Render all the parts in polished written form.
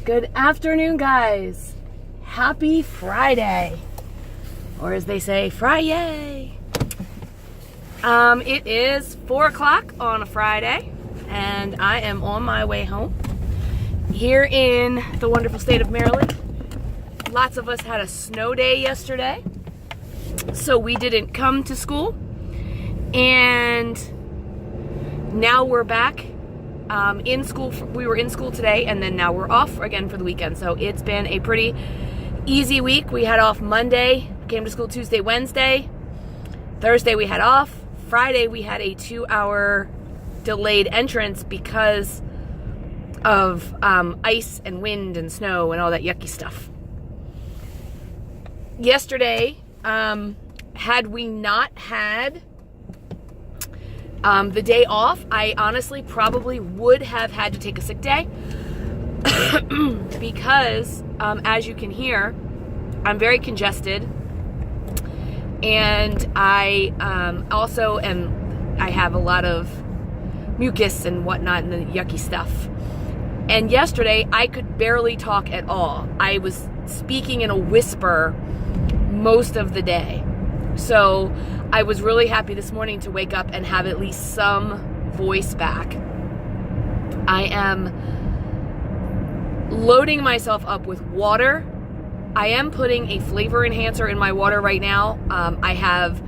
Good afternoon, guys. Happy Friday. Or as they say, Friday. It is 4 o'clock on a Friday, and I am on my way home here in the wonderful state of Maryland. Lots of us had a snow day yesterday, so we didn't come to school, and now we're back in school. We were in school today, and then now we're off again for the weekend. So it's been a pretty easy week. We had off Monday, came to school Tuesday, Wednesday. Thursday we had off. Friday we had a 2-hour delayed entrance because of ice and wind and snow and all that yucky stuff. Yesterday, had we not had the day off, I honestly probably would have had to take a sick day because, as you can hear, I'm very congested, and I have a lot of mucus and whatnot and the yucky stuff. And yesterday, I could barely talk at all. I was speaking in a whisper most of the day. So I was really happy this morning to wake up and have at least some voice back. I am loading myself up with water. I am putting a flavor enhancer in my water right now. I have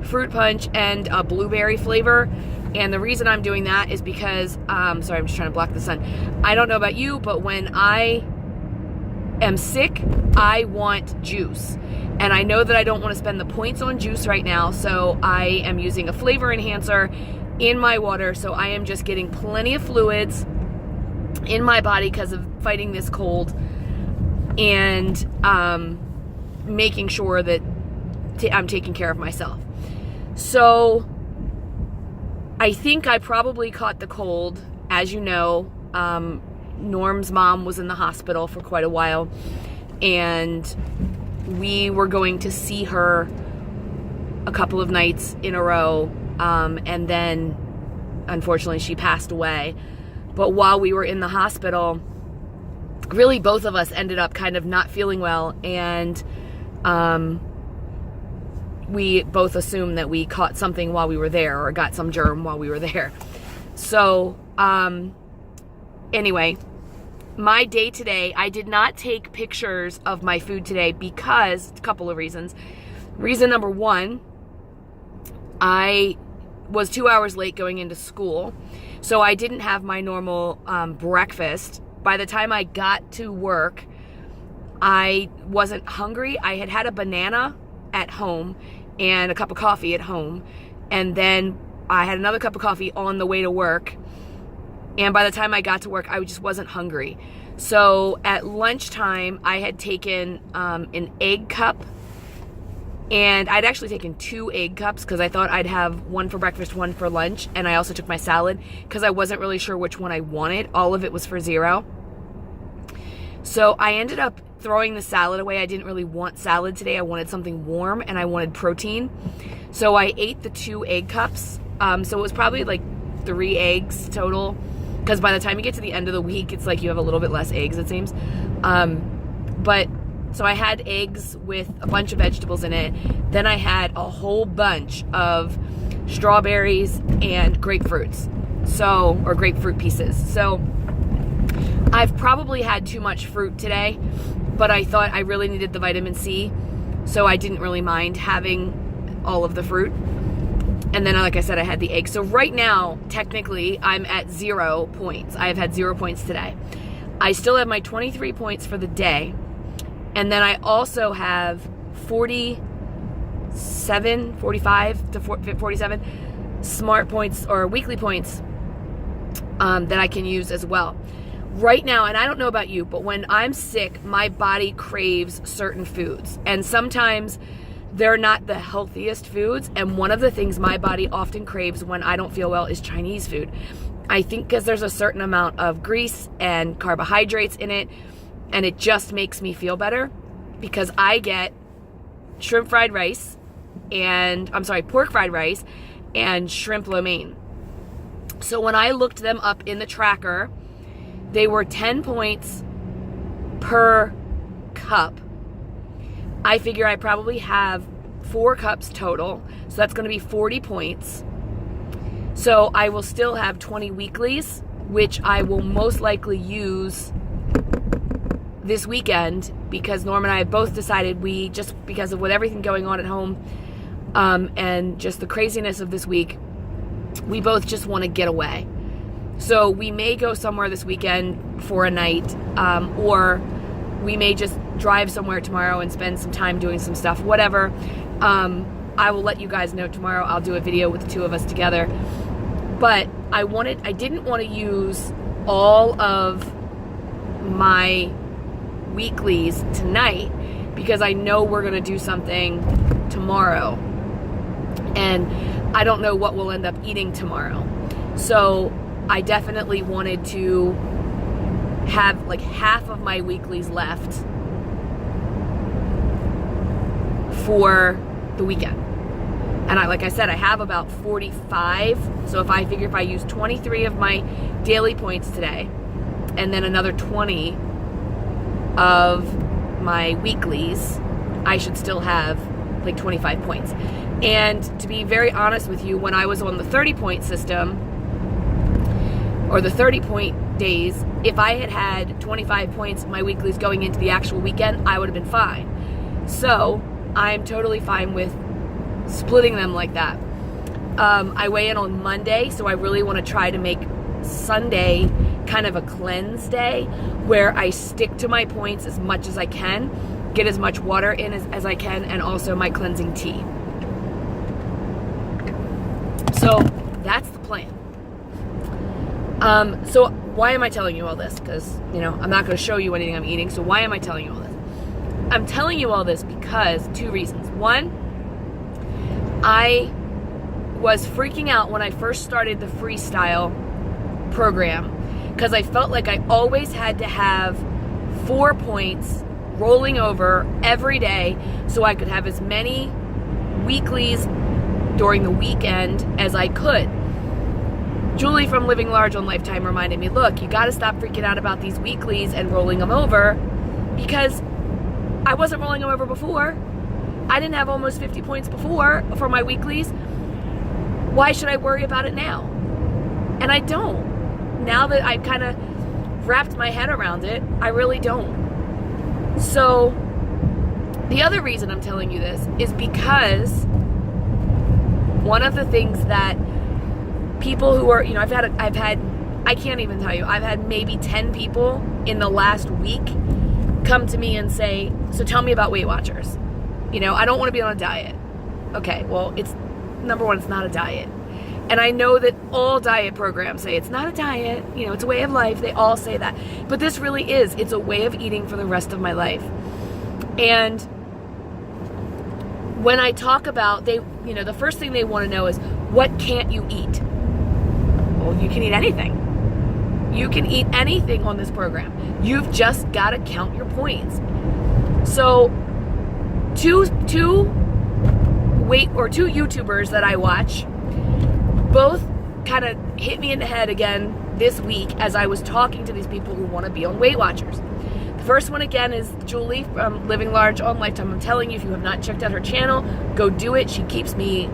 fruit punch and a blueberry flavor. And the reason I'm doing that is because, sorry, I'm just trying to block the sun. I don't know about you, but when I am sick, I want juice. And I know that I don't want to spend the points on juice right now, so I am using a flavor enhancer in my water, so I am just getting plenty of fluids in my body because of fighting this cold, and making sure that I'm taking care of myself. So I think I probably caught the cold. As you know, Norm's mom was in the hospital for quite a while, and we were going to see her a couple of nights in a row, and then unfortunately she passed away. But while we were in the hospital, really both of us ended up kind of not feeling well, and we both assumed that we caught something while we were there, or got some germ while we were there. So anyway, my day today, I did not take pictures of my food today because, a couple of reasons. Reason number one, I was 2 hours late going into school, so I didn't have my normal breakfast. By the time I got to work, I wasn't hungry. I had had a banana at home and a cup of coffee at home, and then I had another cup of coffee on the way to work. And by the time I got to work, I just wasn't hungry. So at lunchtime, I had taken an egg cup. And I'd actually taken 2 egg cups because I thought I'd have one for breakfast, one for lunch. And I also took my salad because I wasn't really sure which one I wanted. All of it was for $0. So I ended up throwing the salad away. I didn't really want salad today. I wanted something warm and I wanted protein. So I ate the 2 egg cups. So it was probably like 3 eggs total, because by the time you get to the end of the week, it's like you have a little bit less eggs, it seems. But so I had eggs with a bunch of vegetables in it. Then I had a whole bunch of strawberries and grapefruits, or grapefruit pieces. So I've probably had too much fruit today, but I thought I really needed the vitamin C, so I didn't really mind having all of the fruit. And then, like I said, I had the egg. So right now, technically, I'm at 0 points. I have had 0 points today. I still have my 23 points for the day. And then I also have 45 to 47 smart points or weekly points that I can use as well. Right now, and I don't know about you, but when I'm sick, my body craves certain foods. And sometimes they're not the healthiest foods, and one of the things my body often craves when I don't feel well is Chinese food. I think because there's a certain amount of grease and carbohydrates in it, and it just makes me feel better, because I get pork fried rice and shrimp lo mein. So when I looked them up in the tracker, they were 10 points per cup. I figure I probably have 4 cups total, so that's going to be 40 points. So I will still have 20 weeklies, which I will most likely use this weekend, because Norm and I have both decided just because of everything going on at home, and just the craziness of this week, we both just want to get away. So we may go somewhere this weekend for a night, or we may just drive somewhere tomorrow and spend some time doing some stuff, whatever. I will let you guys know tomorrow. I'll do a video with the 2 of us together. But I didn't want to use all of my weeklies tonight, because I know we're going to do something tomorrow. And I don't know what we'll end up eating tomorrow. So I definitely wanted to have like half of my weeklies left for the weekend. And like I said, I have about 45. So if I use 23 of my daily points today, and then another 20 of my weeklies, I should still have like 25 points. And to be very honest with you, when I was on the 30-point system, or the 30-point days, if I had had 25 points, my weeklies going into the actual weekend, I would have been fine. So I'm totally fine with splitting them like that. I weigh in on Monday, so I really want to try to make Sunday kind of a cleanse day, where I stick to my points as much as I can, get as much water in as I can, and also my cleansing tea. So that's the plan. So why am I telling you all this? Because, I'm not going to show you anything I'm eating, so why am I telling you all this? I'm telling you all this because 2 reasons. One, I was freaking out when I first started the freestyle program, because I felt like I always had to have 4 points rolling over every day so I could have as many weeklies during the weekend as I could. Julie from Living Large on Lifetime reminded me, look, you got to stop freaking out about these weeklies and rolling them over, because I wasn't rolling them over before. I didn't have almost 50 points before for my weeklies. Why should I worry about it now? And I don't. Now that I've kind of wrapped my head around it, I really don't. So the other reason I'm telling you this is because one of the things that people who are, I've had, I can't even tell you, I've had maybe 10 people in the last week come to me and say, so tell me about Weight Watchers. I don't want to be on a diet. Okay, well, number one, it's not a diet. And I know that all diet programs say it's not a diet, it's a way of life. They all say that. But this really is. It's a way of eating for the rest of my life. And when I talk about, the first thing they want to know is, what can't you eat? Well, you can eat anything. You can eat anything on this program. You've just got to count your points. So two YouTubers that I watch both kind of hit me in the head again this week as I was talking to these people who want to be on Weight Watchers. The first one again is Julie from Living Large on Lifetime. I'm telling you, if you have not checked out her channel, go do it. She keeps me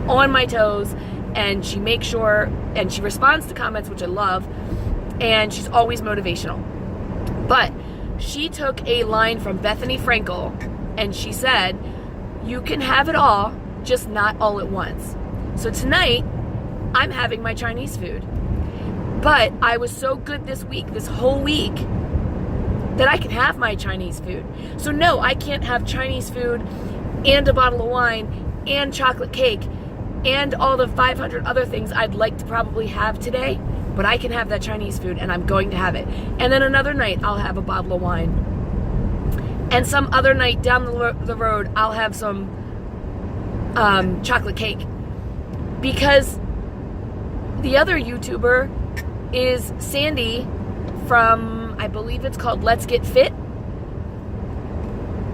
on my toes, and she makes sure, and she responds to comments, which I love, and she's always motivational. But she took a line from Bethany Frankel, and she said, you can have it all, just not all at once. So tonight, I'm having my Chinese food. But I was so good this whole week, that I can have my Chinese food. So no, I can't have Chinese food and a bottle of wine and chocolate cake and all the 500 other things I'd like to probably have today, but I can have that Chinese food, and I'm going to have it. And then another night, I'll have a bottle of wine. And some other night down the road, I'll have some chocolate cake. Because the other YouTuber is Sandy from, I believe it's called Let's Get Fit.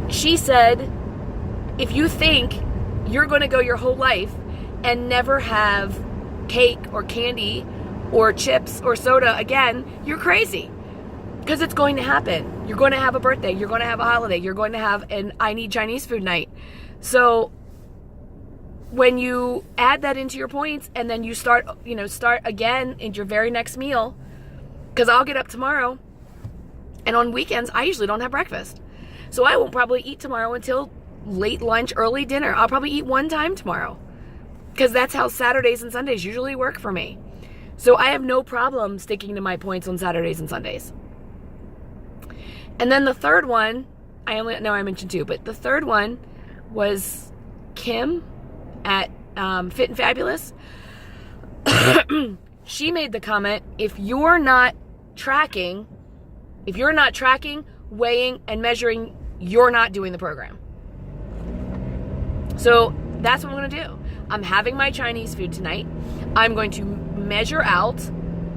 She said, if you think you're going to go your whole life and never have cake or candy or chips or soda again, you're crazy. Because it's going to happen. You're going to have a birthday. You're going to have a holiday. You're going to have an I need Chinese food night. So when you add that into your points and then you start again in your very next meal, because I'll get up tomorrow and on weekends, I usually don't have breakfast. So I won't probably eat tomorrow until late lunch, early dinner. I'll probably eat one time tomorrow because that's how Saturdays and Sundays usually work for me. So I have no problem sticking to my points on Saturdays and Sundays. And then the third one, I mentioned two, but the third one was Kim at Fit and Fabulous. She made the comment, if you're not tracking, weighing, and measuring, you're not doing the program. So that's what I'm going to do. I'm having my Chinese food tonight. I'm going to measure out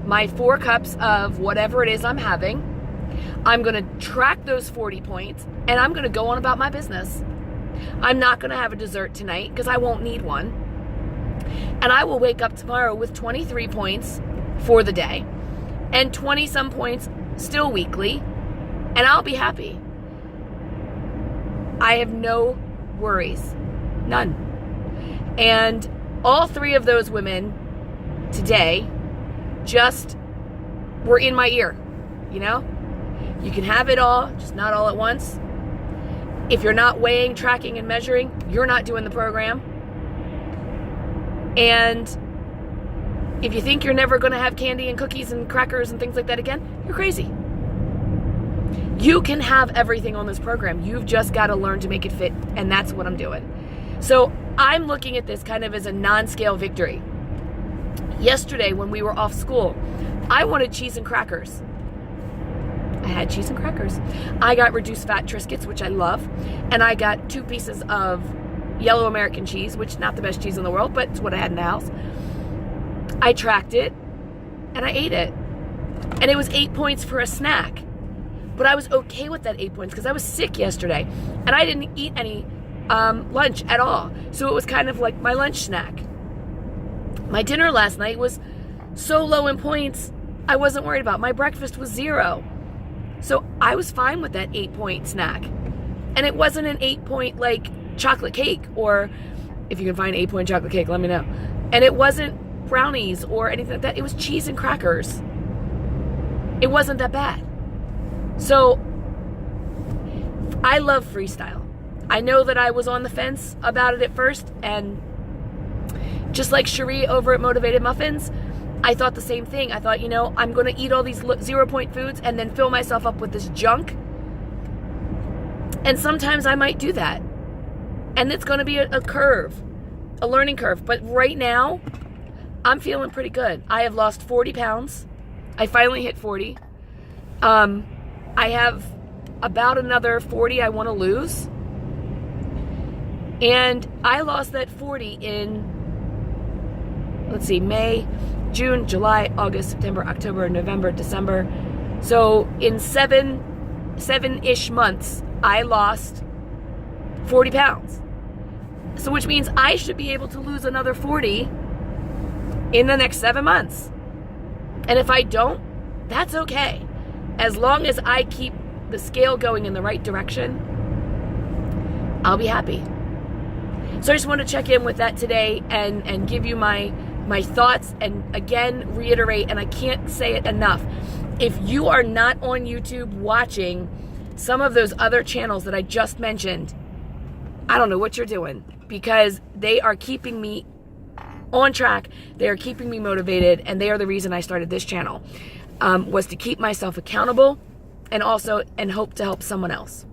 my 4 cups of whatever it is I'm having. I'm going to track those 40 points, and I'm going to go on about my business. I'm not going to have a dessert tonight because I won't need one. And I will wake up tomorrow with 23 points for the day and 20 some points still weekly, and I'll be happy. I have no worries. None. And all 3 of those women today just were in my ear. You can have it all, just not all at once. If you're not weighing, tracking, and measuring, you're not doing the program. And if you think you're never going to have candy and cookies and crackers and things like that again, you're crazy. You can have everything on this program. You've just got to learn to make it fit, and that's what I'm doing. So I'm looking at this kind of as a non-scale victory. Yesterday, when we were off school, I wanted cheese and crackers. I had cheese and crackers. I got reduced fat Triscuits, which I love, and I got 2 pieces of yellow American cheese, which is not the best cheese in the world, but it's what I had in the house. I tracked it, and I ate it. And it was 8 points for a snack. But I was okay with that 8 points because I was sick yesterday, and I didn't eat any lunch at all. So it was kind of like my lunch snack. My dinner last night was so low in points, I wasn't worried about. My breakfast was 0. So I was fine with that 8-point snack. And it wasn't an 8-point like chocolate cake, or if you can find 8-point chocolate cake, let me know. And it wasn't brownies or anything like that. It was cheese and crackers. It wasn't that bad. So I love freestyle. I know that I was on the fence about it at first, and just like Cherie over at Motivated Muffins, I thought the same thing. I thought, I'm going to eat all these 0-point foods and then fill myself up with this junk. And sometimes I might do that. And it's going to be a curve, a learning curve. But right now, I'm feeling pretty good. I have lost 40 pounds. I finally hit 40. I have about another 40 I want to lose. And I lost that 40 in, May, June, July, August, September, October, November, December. So in seven-ish months, I lost 40 pounds. So which means I should be able to lose another 40 in the next 7 months. And if I don't, that's okay. As long as I keep the scale going in the right direction, I'll be happy. So I just want to check in with that today and give you my thoughts, and again reiterate, and I can't say it enough, if you are not on YouTube watching some of those other channels that I just mentioned, I don't know what you're doing, because they are keeping me on track, they are keeping me motivated, and they are the reason I started this channel, was to keep myself accountable and hope to help someone else.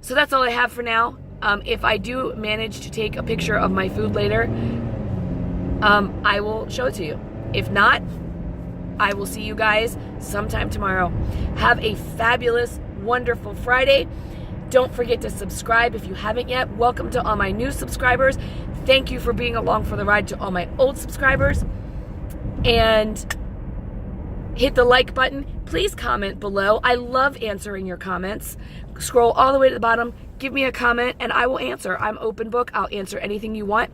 So that's all I have for now. If I do manage to take a picture of my food later, I will show it to you. If not, I will see you guys sometime tomorrow. Have a fabulous, wonderful Friday. Don't forget to subscribe if you haven't yet. Welcome to all my new subscribers. Thank you for being along for the ride to all my old subscribers. And hit the like button. Please comment below. I love answering your comments. Scroll all the way to the bottom. Give me a comment and I will answer. I'm open book. I'll answer anything you want.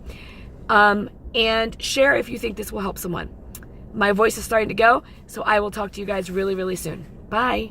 And share if you think this will help someone. My voice is starting to go, so I will talk to you guys really, really soon. Bye.